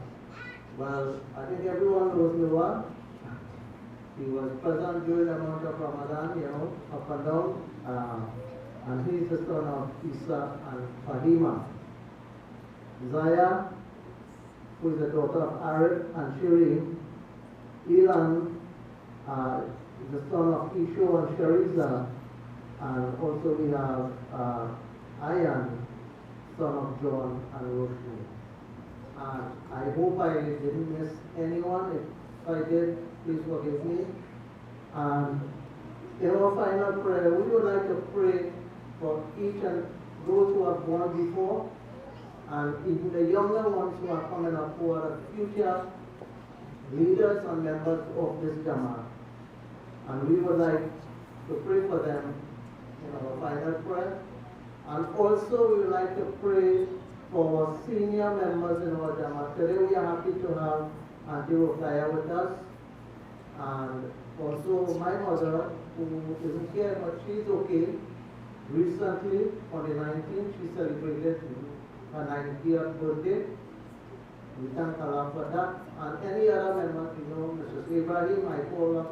well, I think everyone knows Noah. He was present during the month of Ramadan, up and down. And he is the son of Isa and Fahima. Zaya, who is the daughter of Arif and Shireen. Ilan, the son of Isho and Shariza, and also we have Ayan, son of John and Roshni. And I hope I didn't miss anyone. If I did, please forgive me. And in our final prayer, we would like to pray for each and those who have gone before, and even the younger ones who are coming up, who are the future leaders and members of this Jamaat. And we would like to pray for them in our final prayer. And also we would like to pray for our senior members in our Jamaat. Today we are happy to have Auntie Rokaya with us. And also my mother, who isn't here, but she's okay. Recently, on the 19th, she celebrated her 90th birthday. We thank Allah for that. And any other member, Mrs. Ibrahim, I call her.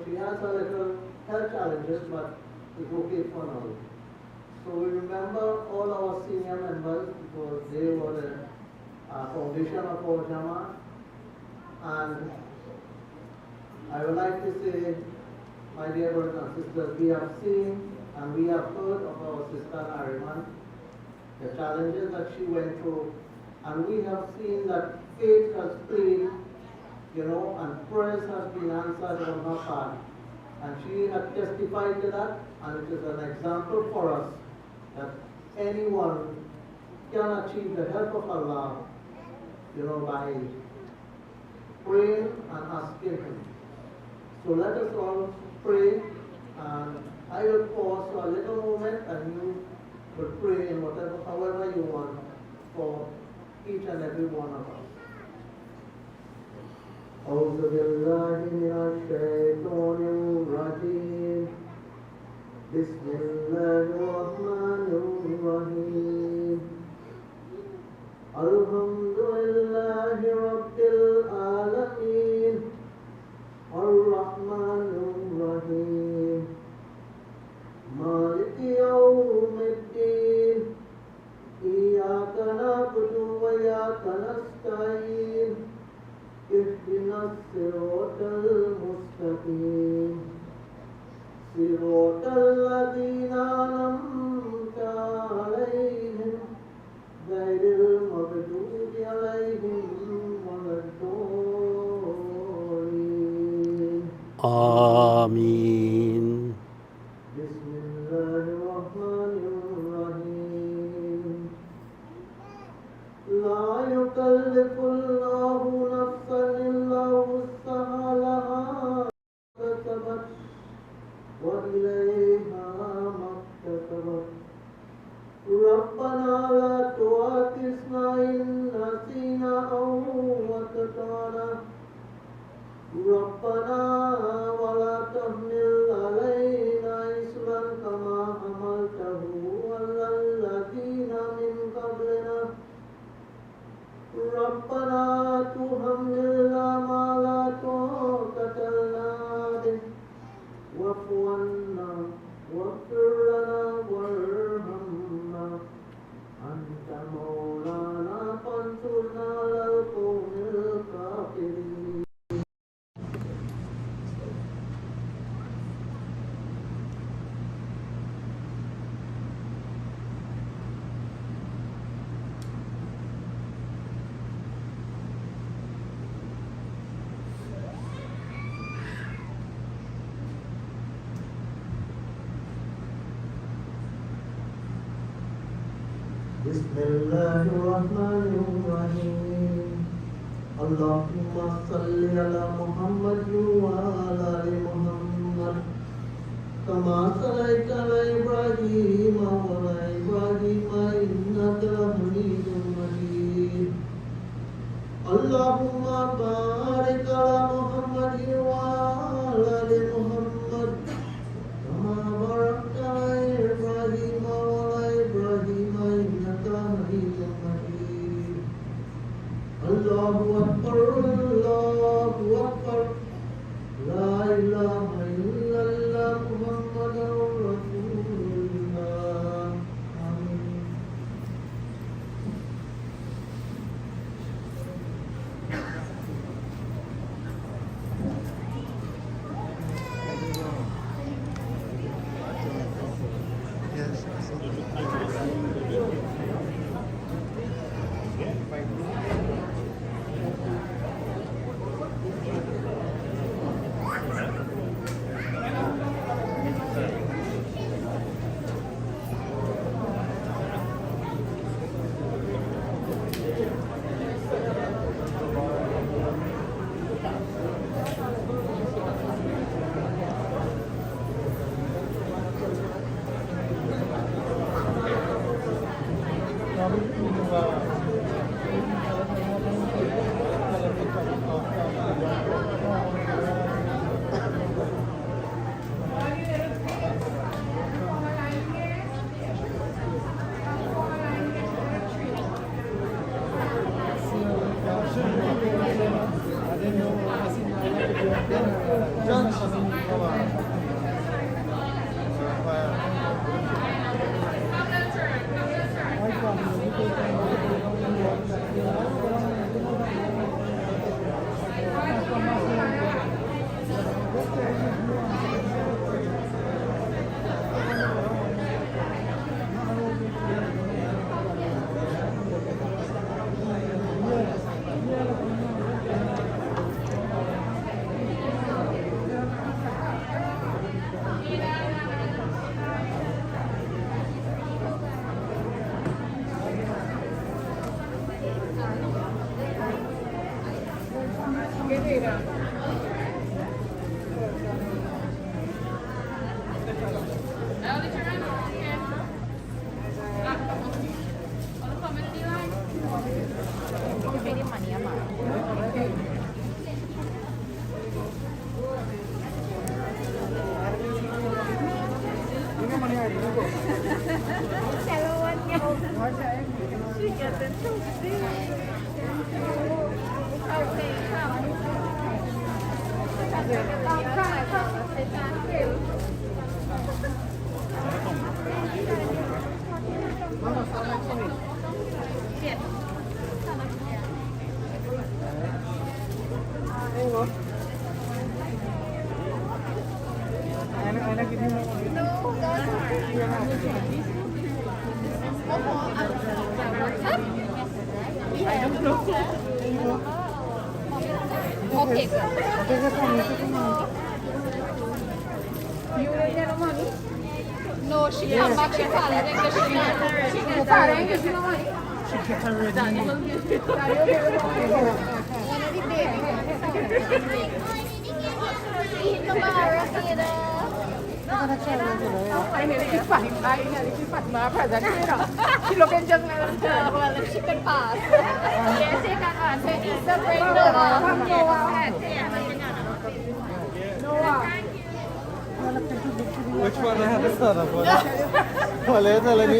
She has a little health challenges, but it's okay for now. So we remember all our senior members because they were the foundation of our Jamaat. And I would like to say, my dear brothers and sisters, we have seen and we have heard of our sister Nariman, the challenges that she went through, and we have seen that faith has played, and prayers has been answered on her part. And she had testified to that, and it is an example for us that anyone can achieve the help of Allah, by praying and asking Him. So let us all pray, and I will pause for a little moment, and you will pray in however you want for each and every one of us. أعوذ بالله من الشيطان الرجيم بسم الله الرحمن الرحيم الحمد لله رب العالمين الرحمن الرحيم مالك يوم الدين إياك نعبد وإياك نستعين اهدنا الصراط المستقيم صراط الذين أنعمت ربنا تحملنا ما لا طاقة لنا به واعف عنا واغفر لنا وارحمنا أنت مولانا فانصرنا على القوم الكافرين. بسم الله الرحمن الرحيم. اللهم صل على محمد وعلى آل محمد كما صليت على إبراهيم وعلى إبراهيم إنك حميد مجيد. اللهم بارك على محمد وعلى آل محمد كما باركت على إبراهيم وعلى إبراهيم إنك حميد مجيد. الله أكبر الله أكبر لا إله إلا الله محمد رسول الله. آمين. No, she come back, she call her English. She get her English, you know what? She get her ready. One of the baby. Eid Mubarak, you know. ไปเนี่ยได้คิดฝันไปเนี่ยได้คิดฝันมาผ่านจากที่เราคิดเราเป็นจังเลยว่าเราคิดเป็นป่าเดี๋ยวเสียการอ่านเป็นอีสเปรย์โนวาโนวาWhich one I have the son of? Well, it's a little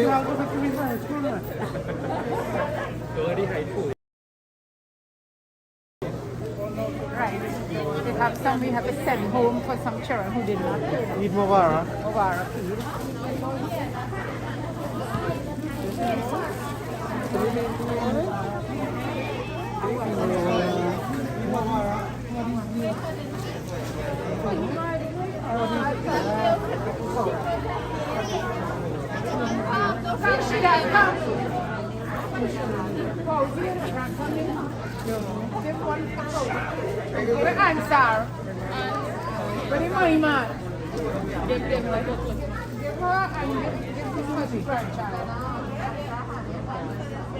and we have to send home for some children who did not pay. Eid Mubarak. Mubarak. What answer? What do you man? Give her and give this money for a child.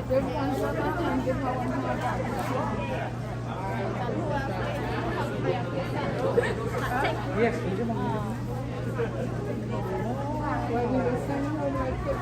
Give one for her and give her one for her child. Yes. Well, we will send her like this.